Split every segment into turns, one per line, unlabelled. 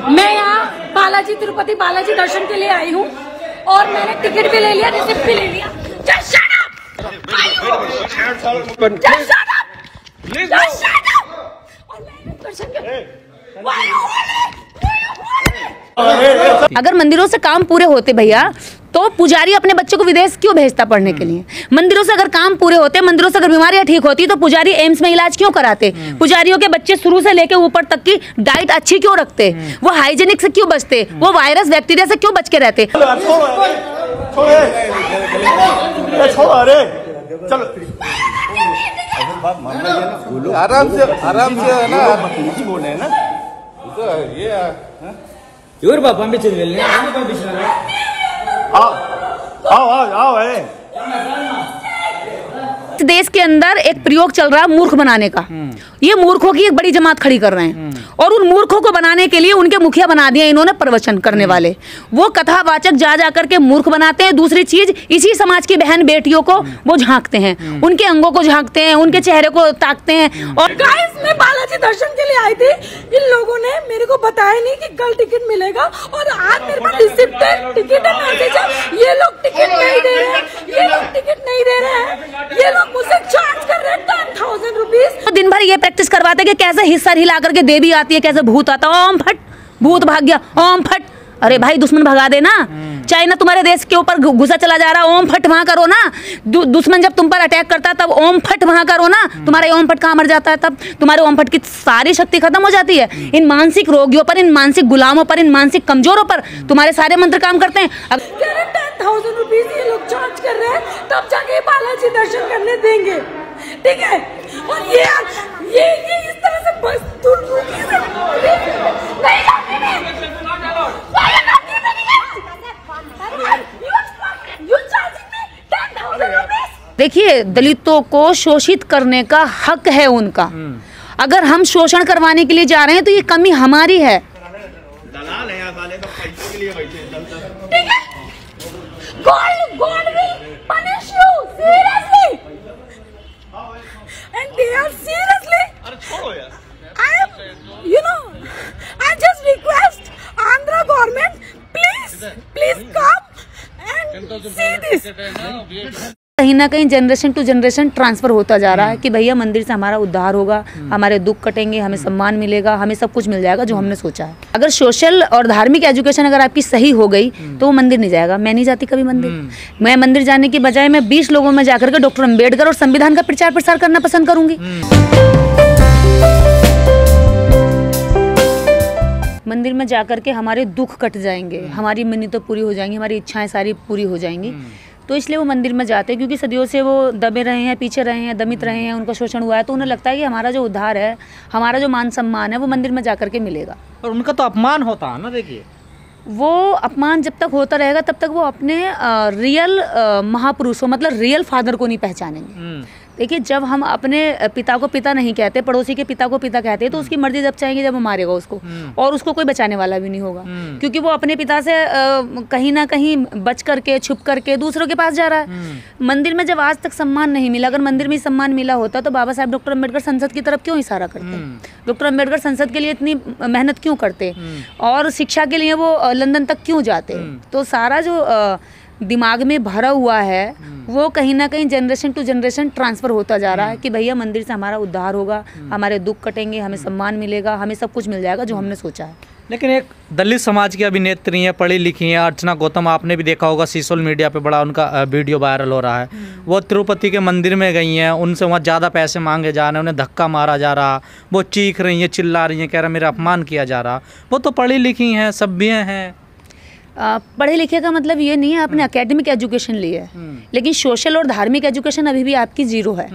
मैं यहाँ बालाजी तिरुपति बालाजी दर्शन के लिए आई हूँ और मैंने टिकट भी ले लिया, रिसिप्ट भी ले लिया। Just shut up! Just shut up! Just shut up! और मैंने दर्शन के अगर मंदिरों से काम पूरे होते भैया तो पुजारी अपने बच्चों को विदेश क्यों भेजता पढ़ने के लिए? मंदिरों से अगर काम पूरे होते, मंदिरों से अगर बीमारियां ठीक होती तो पुजारी एम्स में इलाज क्यों कराते? पुजारियों के बच्चे शुरू से लेकर ऊपर तक की डाइट अच्छी क्यों रखते? वो हाइजीनिक से क्यों बचते? वो वायरस बैक्टीरिया से क्यों बच के रहते?
आराम से है ना, बोले है ना ये
इवर बाप पंपिंचे వెళ్ళి అన్ని పంపించారా
आओ
देश के अंदर एक प्रयोग चल रहा है मूर्ख बनाने का। ये मूर्खों की एक बड़ी जमात खड़ी कर रहे हैं और उन मूर्खों को बनाने के लिए उनके मुखिया बना दिया इन्होंने प्रवचन करने वाले। वो कथावाचक जा करके मूर्ख बनाते हैं। दूसरी चीज, इसी समाज की बहन बेटियों को वो झांकते हैं, उनके अंगों को झांकते हैं, उनके चेहरे को ताकते हैं।
और गाइस, मैं बालाजी दर्शन के लिए आई थी, इन लोगों ने मेरे को बताया नहीं कि कल टिकट मिलेगा और आज मेरे पास रिसिप्ट है, टिकट है, मैसेज है। ये लोग टिकट नहीं दे रहे हैं, ये लोग टिकट नहीं दे रहे हैं, ये लोग मुझसे चार्ज कर रहे हैं 10,000 रुपीज।
दिन भर ये प्रैक्टिस करवाते कि कैसे हिस्सा हिला करके देवी आती है, कैसे भूत आता है, ओम फट भूत भाग गया, ओम फट। अरे भाई, दुश्मन भगा देना। चाइना तुम्हारे देश के ऊपर घुसा चला जा रहा, ओम फट वहां करो ना। दुश्मन जब तुम पर अटैक करता है तब ओम फट वहां करो ना। तुम्हारे ओम फट कहाँ मर जाता है? तब तुम्हारे ओम फट की सारी शक्ति खत्म हो जाती है। इन मानसिक रोगियों पर, इन मानसिक गुलामों पर, इन मानसिक कमजोरों पर तुम्हारे सारे मंत्र काम करते हैं।
10,000 रुपीज ये लोग चार्ज कर रहे हैं, तब जाके बालाजी दर्शन करने देंगे, ठीक है? और ये इस तरह से बस
देखिए, दलितों को शोषित करने का हक है उनका। अगर हम शोषण करवाने के लिए जा रहे हैं तो ये कमी हमारी है।
दलाल है वाले तो पैसे के लिए बैठे हैं।
ठीक है? God will punish you seriously, and they are seriously.
अरे छोड़ो यार।
I just request Andhra government, please come and see this.
कहीं ना कहीं जनरेशन टू जनरेशन ट्रांसफर होता जा रहा है कि भैया मंदिर से हमारा उद्धार होगा, हमारे दुख कटेंगे, हमें सम्मान मिलेगा, हमें सब कुछ मिल जाएगा जो हमने सोचा है। अगर सोशल और धार्मिक एजुकेशन अगर आपकी सही हो गई तो वो मंदिर नहीं जाएगा। मैं नहीं जाती कभी मंदिर। मैं मंदिर जाने की बजाय मैं 20 लोगों में जाकर के डॉक्टर अम्बेडकर और संविधान का प्रचार प्रसार करना पसंद करूंगी। मंदिर में जाकर के हमारे दुख कट जाएंगे, हमारी मन्नतें पूरी हो जाएंगी, हमारी इच्छाएं सारी पूरी हो जाएंगी। तो इसलिए वो मंदिर में जाते हैं, क्योंकि सदियों से वो दबे रहे हैं, पीछे रहे हैं, दमित रहे हैं, उनका शोषण हुआ है। तो उन्हें लगता है कि हमारा जो उद्धार है, हमारा जो मान सम्मान है, वो मंदिर में जाकर के मिलेगा।
और उनका तो अपमान होता है ना। देखिए,
वो अपमान जब तक होता रहेगा तब तक वो अपने रियल महापुरुषों, मतलब रियल फादर को नहीं पहचानेंगे। देखिए, जब हम अपने पिता को पिता नहीं कहते, पड़ोसी के पिता को पिता कहते हैं, तो उसकी मर्जी जब चाहेंगे जब वो मारेगा उसको, और उसको कोई बचाने वाला भी नहीं होगा, क्योंकि वो अपने पिता से कहीं ना कहीं बच करके, छुप करके दूसरों के पास जा रहा है। मंदिर में जब आज तक सम्मान नहीं मिला, अगर मंदिर में सम्मान मिला होता तो बाबा साहब डॉक्टर अम्बेडकर संसद की तरफ क्यों इशारा करते? डॉक्टर अम्बेडकर संसद के लिए इतनी मेहनत क्यों करते और शिक्षा के लिए वो लंदन तक क्यों जाते? तो सारा जो दिमाग में भरा हुआ है वो कहीं ना कहीं जनरेशन टू जनरेशन ट्रांसफर होता जा रहा है कि भैया मंदिर से हमारा उद्धार होगा, हमारे दुख कटेंगे, हमें सम्मान मिलेगा, हमें सब कुछ मिल जाएगा जो हमने सोचा है।
लेकिन एक दलित समाज की अभिनेत्री हैं, पढ़ी लिखी हैं, अर्चना गौतम, आपने भी देखा होगा सोशल मीडिया पे बड़ा उनका वीडियो वायरल हो रहा है। वो तिरुपति के मंदिर में गई हैं, उनसे वहाँ ज़्यादा पैसे मांगे जा रहे हैं, उन्हें धक्का मारा जा रहा, वो चीख रही हैं, चिल्ला रही हैं, कह रहा मेरा अपमान किया जा रहा। वो तो पढ़ी लिखी हैं, सभ्य हैं।
पढ़े लिखे का मतलब ये नहीं है आपने एकेडमिक एजुकेशन ली है, लेकिन सोशल और धार्मिक एजुकेशन अभी भी आपकी जीरो है।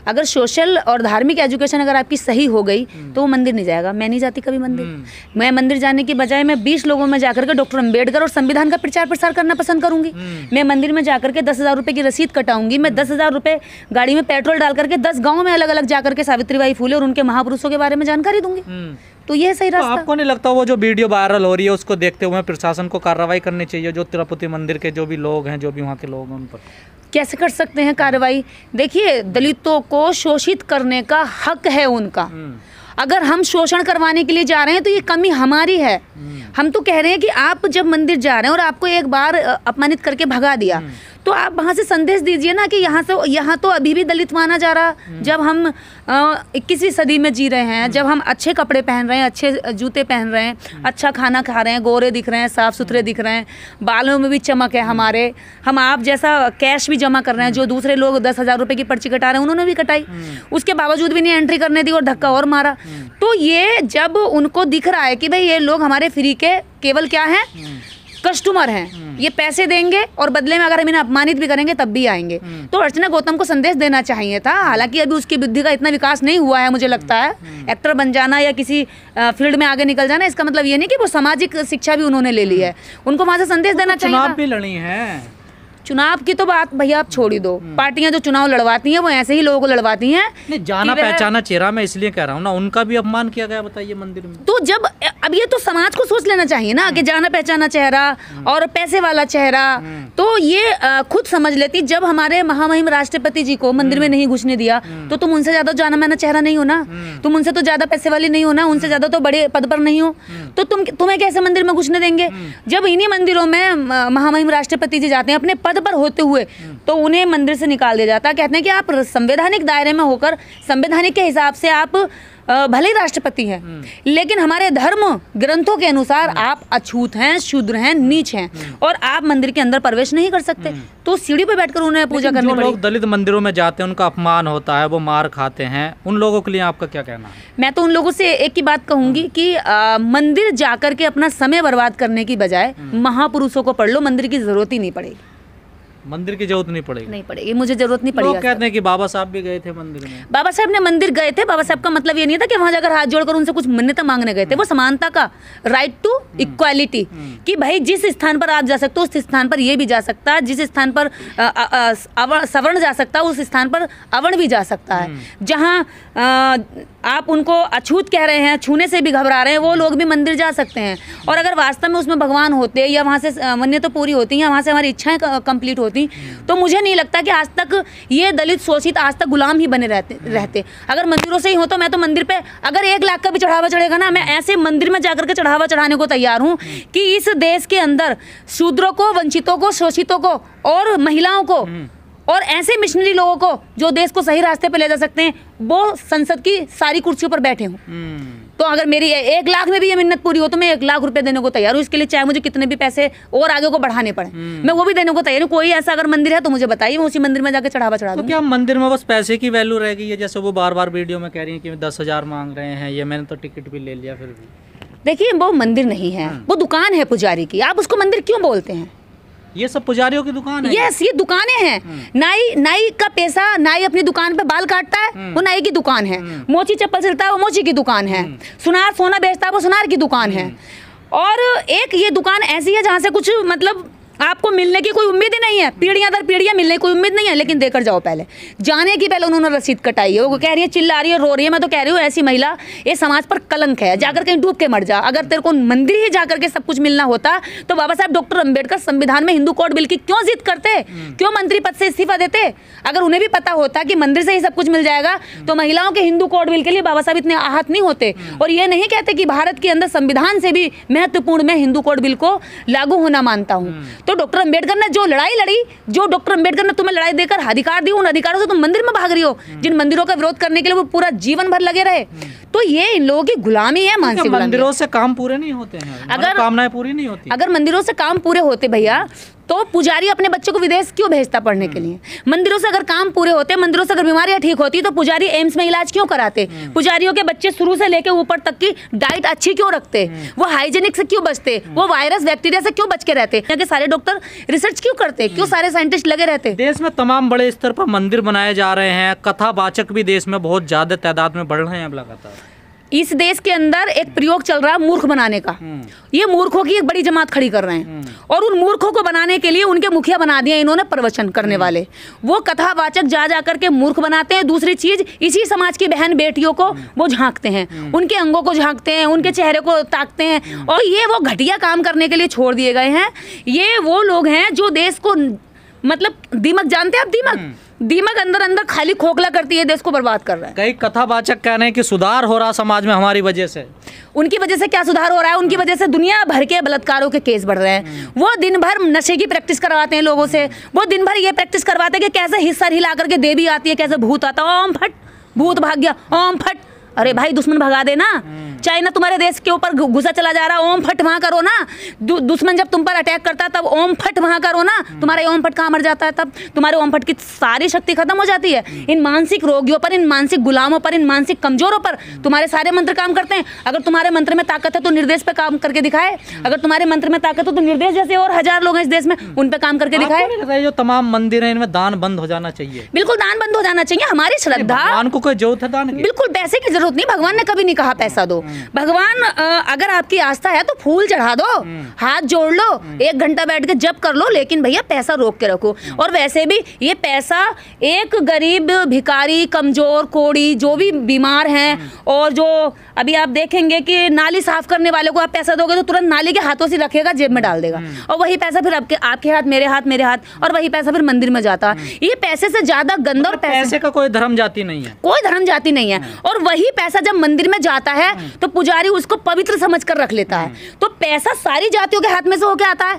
अगर सोशल और धार्मिक एजुकेशन अगर आपकी सही हो गई तो वो मंदिर नहीं जाएगा। मैं नहीं जाती कभी मंदिर। मैं मंदिर जाने की बजाय मैं 20 लोगों में जाकर के डॉक्टर अम्बेडकर और संविधान का प्रचार प्रसार करना पसंद करूंगी। मैं मंदिर में जाकर के 10,000 रुपये की रसीद कटाऊंगी। मैं 10,000 रुपये गाड़ी में पेट्रोल डाल करके 10 गाँव में अलग अलग जाकर के सावित्रीबाई फुले और उनके महापुरुषों के बारे में जानकारी दूंगी। तो ये सही रास्ता।
आपको नहीं लगता वो जो वीडियो वायरल हो रही है उसको देखते हुए प्रशासन को कार्रवाई करनी चाहिए? जो तिरुपति मंदिर के जो भी लोग हैं, जो भी वहाँ के लोग हैं, उन पर
कैसे कर सकते हैं कार्रवाई? देखिए, दलितों को शोषित करने का हक है उनका। अगर हम शोषण करवाने के लिए जा रहे हैं तो ये कमी हमारी है।
हम तो कह रहे हैं कि आप जब मंदिर जा रहे हैं और आपको एक बार अपमानित करके भगा दिया, तो आप वहाँ से संदेश दीजिए ना कि यहाँ तो अभी भी दलित माना जा रहा। जब हम 21वीं सदी में जी रहे हैं, जब हम अच्छे कपड़े पहन रहे हैं, अच्छे जूते पहन रहे हैं, अच्छा खाना खा रहे हैं, गोरे दिख रहे हैं, साफ सुथरे दिख रहे हैं, बालों में भी चमक है हमारे, हम आप जैसा कैश भी जमा कर रहे हैं। जो दूसरे लोग 10,000 रुपये की पर्ची कटा रहे हैं उन्होंने भी कटाई, उसके बावजूद भी नहीं एंट्री करने दी और धक्का और मारा। तो ये जब उनको दिख रहा है कि भाई ये लोग हमारे फ्री के केवल क्या हैं, कस्टमर हैं, ये पैसे देंगे और बदले में अगर हम इन्हें अपमानित भी करेंगे तब भी आएंगे, तो अर्चना गौतम को संदेश देना चाहिए था। हालांकि अभी उसकी बुद्धि का इतना विकास नहीं हुआ है, मुझे लगता है। एक्टर बन जाना या किसी फील्ड में आगे निकल जाना इसका मतलब ये नहीं कि वो सामाजिक शिक्षा भी उन्होंने ले ली है, उनको वहाँ से संदेश देना चाहिए।
चुनाव भी लड़ी है,
चुनाव की तो बात भैया आप छोड़ ही दो। पार्टियां जो चुनाव लड़वाती हैं वो ऐसे ही लोगों को लड़वाती हैं।
नहीं, जाना पहचाना चेहरा, मैं इसलिए कह रहा हूँ ना, उनका भी अपमान किया गया, बताइए मंदिर में।
तो जब अब ये तो समाज को सोच लेना चाहिए ना कि जाना पहचाना चेहरा और पैसे वाला चेहरा, तो ये खुद समझ लेती। जब हमारे महामहिम राष्ट्रपति जी को मंदिर में नहीं घुसने दिया, तो तुम उनसे ज्यादा जाना माना चेहरा नहीं हो ना, तुम उनसे तो ज्यादा पैसे वाली नहीं हो ना, उनसे ज्यादा तो बड़े पद पर नहीं हो, तो तुम्हें कैसे मंदिर में घुसने देंगे? जब इन्हीं मंदिरों में महामहिम राष्ट्रपति जी जाते हैं अपने पद पर होते हुए, तो उन्हें मंदिर से निकाल दिया जाता है। कहते हैं कि आप संवैधानिक दायरे में होकर संवैधानिक के हिसाब से आप भले ही राष्ट्रपति हैं, लेकिन हमारे धर्म ग्रंथों के अनुसार आप अछूत हैं, शूद्र हैं, नीच हैं, और आप मंदिर के अंदर प्रवेश नहीं कर सकते। तो सीढ़ी पे बैठकर उन्हें पूजा करनी पड़ी।
लोग दलित मंदिरों में जाते हैं, उनका अपमान होता है, वो मार खाते हैं, उन लोगों के लिए आपका क्या कहना है?
मैं तो उन लोगों से एक ही बात कहूंगी कि मंदिर जाकर के अपना समय बर्बाद करने की बजाय महापुरुषों को पढ़ लो, मंदिर की जरूरत ही नहीं पड़ेगी।
मंदिर की जरूरत नहीं पड़ेगी?
नहीं पड़ेगी, मुझे जरूरत नहीं पड़ेगी।
लोग कहते हैं कि बाबा साहब भी गए थे मंदिर में।
बाबा साहब ने मंदिर गए थे, बाबा साहब का मतलब ये नहीं था कि वहां जाकर हाथ जोड़कर उनसे कुछ मन्नतें मांगने गए थे। वो समानता का, राइट टू इक्वालिटी, कि भाई जिस स्थान पर आप जा सकते हो उस स्थान पर ये भी जा सकता है, जिस स्थान पर सवर्ण जा सकता है उस स्थान पर अवर्ण भी जा सकता है। जहाँ आप उनको अछूत कह रहे हैं, छूने से भी घबरा रहे हैं, वो लोग भी मंदिर जा सकते हैं। और अगर वास्तव में उसमें भगवान होते या वहाँ से मन्नतें पूरी होती या वहाँ से हमारी इच्छाएं कंप्लीट होती, तो मुझे नहीं लगता कि आज तक ये दलित शोषित आज तक गुलाम ही बने रहते। अगर मंदिरों से ही हो तो मैं तो मंदिर पे अगर 1 लाख का भी चढ़ावा चढ़ेगा ना, मैं ऐसे मंदिर में जाकर के चढ़ावा चढ़ाने को तैयार हूँ कि इस देश के अंदर शूद्रों को, वंचितों को, शोषितों को और महिलाओं को और ऐसे मिशनरी लोगों को जो देश को सही रास्ते पे ले जा सकते हैं, वो संसद की सारी कुर्सियों पर बैठे हूँ। तो अगर मेरी 1 लाख में भी ये मिन्नत पूरी हो तो मैं 1 लाख रुपए देने को तैयार हूँ। इसके लिए चाहे मुझे कितने भी पैसे और आगे को बढ़ाने पड़े, मैं वो भी देने को तैयार हूँ। कोई ऐसा अगर मंदिर है तो मुझे बताइए, मैं उसी मंदिर में जाकर चढ़ावा चढ़ा दूँ।
तो क्या मंदिर में बस पैसे की वैल्यू रह गई है? जैसे वो बार बार वीडियो में कह रही है कि 10,000 मांग रहे हैं, ये मैंने तो टिकट भी ले लिया। फिर भी
देखिए, वो मंदिर नहीं है, वो दुकान है पुजारी की। आप उसको मंदिर क्यों बोलते हैं?
ये सब पुजारियों की दुकान है।
यस, ये दुकानें हैं। नाई का पैसा, नाई अपनी दुकान पे बाल काटता है, वो नाई की दुकान है। मोची चप्पल सिलता है, वो मोची की दुकान है। सुनार सोना बेचता है, वो सुनार की दुकान है। और एक ये दुकान ऐसी है जहाँ से कुछ मतलब आपको मिलने की कोई उम्मीद ही नहीं है, पीढ़ियां दर पीढ़ियां मिलने की कोई उम्मीद नहीं है, लेकिन देकर जाओ। पहले जाने की पहले उन्होंने रसीद कटाई है। वो कह रही है, चिल्ला रही है, रो रही है। मैं तो कह रही हूँ ऐसी महिला ये समाज पर कलंक है, जाकर कहीं डूब के मर जा। अगर तेरे को मंदिर ही जाकर के सब कुछ मिलना होता तो बाबा साहब डॉक्टर अंबेडकर संविधान में हिंदू कोड बिल की क्यों जिद करते, क्यों मंत्री पद से इस्तीफा देते? अगर उन्हें भी पता होता कि मंदिर से ही सब कुछ मिल जाएगा तो महिलाओं के हिंदू कोड बिल के लिए बाबा साहब इतने आहत नहीं होते। और ये नहीं कहते कि भारत के अंदर संविधान से भी महत्वपूर्ण मैं हिंदू कोड बिल को लागू होना मानता हूँ। तो डॉक्टर अंबेडकर ने जो लड़ाई लड़ी, जो डॉक्टर अंबेडकर ने तुम्हें लड़ाई देकर अधिकार दिए, उन अधिकारों से तुम मंदिर में भाग रही हो, जिन मंदिरों का विरोध करने के लिए वो पूरा जीवन भर लगे रहे। तो ये इन लोगों की गुलामी है, मानसिक गुलामी।
मंदिरों से काम पूरे नहीं होते हैं, अगर कामनाएं पूरी नहीं होती।
अगर मंदिरों से काम पूरे होते भैया तो पुजारी अपने बच्चे को विदेश क्यों भेजता पढ़ने के लिए? मंदिरों से अगर काम पूरे होते, मंदिरों से अगर बीमारियां ठीक होती तो पुजारी एम्स में इलाज क्यों कराते? पुजारियों के बच्चे शुरू से लेकर ऊपर तक की डाइट अच्छी क्यों रखते? वो हाइजीनिक से क्यों बचते? वो वायरस बैक्टीरिया से क्यों बच के रहते? यहाँ के सारे डॉक्टर रिसर्च क्यों करते? क्यों सारे साइंटिस्ट लगे रहते?
देश में तमाम बड़े स्तर पर मंदिर बनाए जा रहे हैं, कथावाचक भी देश में बहुत ज्यादा तादाद में बढ़ रहे हैं अब लगातार।
इस देश के अंदर एक प्रयोग चल रहा है मूर्ख बनाने का। ये मूर्खों की एक बड़ी जमात खड़ी कर रहे हैं और उन मूर्खों को बनाने के लिए उनके मुखिया बना दिए इन्होंने प्रवचन करने वाले। वो कथावाचक जा करके मूर्ख बनाते हैं। दूसरी चीज, इसी समाज की बहन बेटियों को वो झांकते हैं, उनके अंगों को झांकते हैं, उनके चेहरे को ताकते हैं। और ये वो घटिया काम करने के लिए छोड़ दिए गए हैं। ये वो लोग हैं जो देश को मतलब दीमक जानते हैं आप? दीमक दीमक अंदर अंदर खाली खोखला करती है, देश को बर्बाद कर रहा है।
कई कथावाचक कह रहे हैं कि सुधार हो रहा समाज में हमारी वजह से।
उनकी वजह से क्या सुधार हो रहा है? उनकी वजह से दुनिया भर के बलात्कारों के केस बढ़ रहे हैं। वो दिन भर नशे की प्रैक्टिस करवाते हैं लोगों से, वो दिन भर ये प्रैक्टिस करवाते हैं कि कैसे हिस्सा हिला करके देवी आती है, कैसे भूत आता है, ओम फट भूत भाग गया, ओम फट। अरे भाई दुश्मन भगा देना, चाइना तुम्हारे देश के ऊपर घुसा चला जा रहा है, ओम फट वहां करो ना। दुश्मन जब तुम पर अटैक करता है तब ओम फट वहां करो ना। तुम्हारा ओम फट कहाँ मर जाता है? तब तुम्हारे ओम फट की सारी शक्ति खत्म हो जाती है। इन मानसिक रोगियों पर, इन मानसिक गुलामों पर, इन मानसिक कमजोरों पर तुम्हारे सारे मंत्र काम करते हैं। अगर तुम्हारे मंत्र में ताकत है तो निर्देश पे काम करके दिखाए। अगर तुम्हारे मंत्र में ताकत हो तो निर्देश जैसे और 1000 लोग हैं इस देश में, उन पे काम करके दिखाए।
जो तमाम मंदिर है इनमें दान बंद हो जाना चाहिए।
बिल्कुल दान बंद हो जाना चाहिए। हमारी श्रद्धा,
भगवान को कोई जरूरत है दान की?
बिल्कुल पैसे की जरूरत नहीं। भगवान ने कभी नहीं कहा पैसा दो। भगवान अगर आपकी आस्था है तो फूल चढ़ा दो, हाथ जोड़ लो, 1 घंटा बैठ के जप कर लो, लेकिन भैया पैसा रोक के रखो। और वैसे भी ये पैसा एक गरीब, भिखारी, कमजोर, कोड़ी, जो भी बीमार हैं, और जो अभी आप देखेंगे कि नाली साफ करने वाले को आप पैसा दोगे तो तुरंत नाली के हाथों से रखेगा, जेब में डाल देगा, और वही पैसा फिर आपके हाथ, मेरे हाथ, और वही पैसा फिर मंदिर में जाता है। ये पैसे से ज्यादा गंदा, और
पैसे का कोई धर्म जाति नहीं है,
कोई धर्म जाति नहीं है। और वही पैसा जब मंदिर में जाता है तो पुजारी उसको पवित्र समझ कर रख लेता है। तो पैसा सारी जातियों के हाथ में से होके आता है,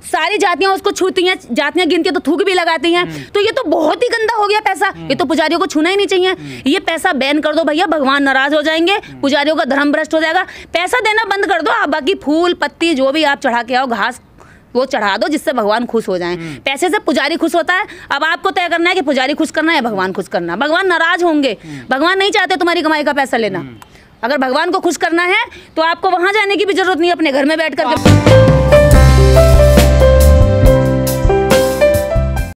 सारी जातियां उसको छूती हैं, जातियां गिनती हैं तो थूक भी लगाती हैं। तो ये तो बहुत ही गंदा हो गया पैसा, ये तो पुजारियों को छूना ही नहीं चाहिए। ये पैसा बैन कर दो भैया, भगवान नाराज हो जाएंगे, पुजारियों का धर्म भ्रष्ट हो जाएगा। पैसा देना बंद कर दो, आप बाकी फूल पत्ती जो भी आप चढ़ा के आओ, घास वो चढ़ा दो, जिससे भगवान खुश हो जाएं। पैसे से पुजारी खुश होता है। अब आपको तय करना है कि पुजारी खुश करना है, भगवान खुश करना। भगवान नाराज होंगे, भगवान नहीं चाहते तुम्हारी कमाई का पैसा लेना। अगर भगवान को खुश करना है तो आपको वहां जाने की भी जरूरत नहीं, अपने घर में बैठ कर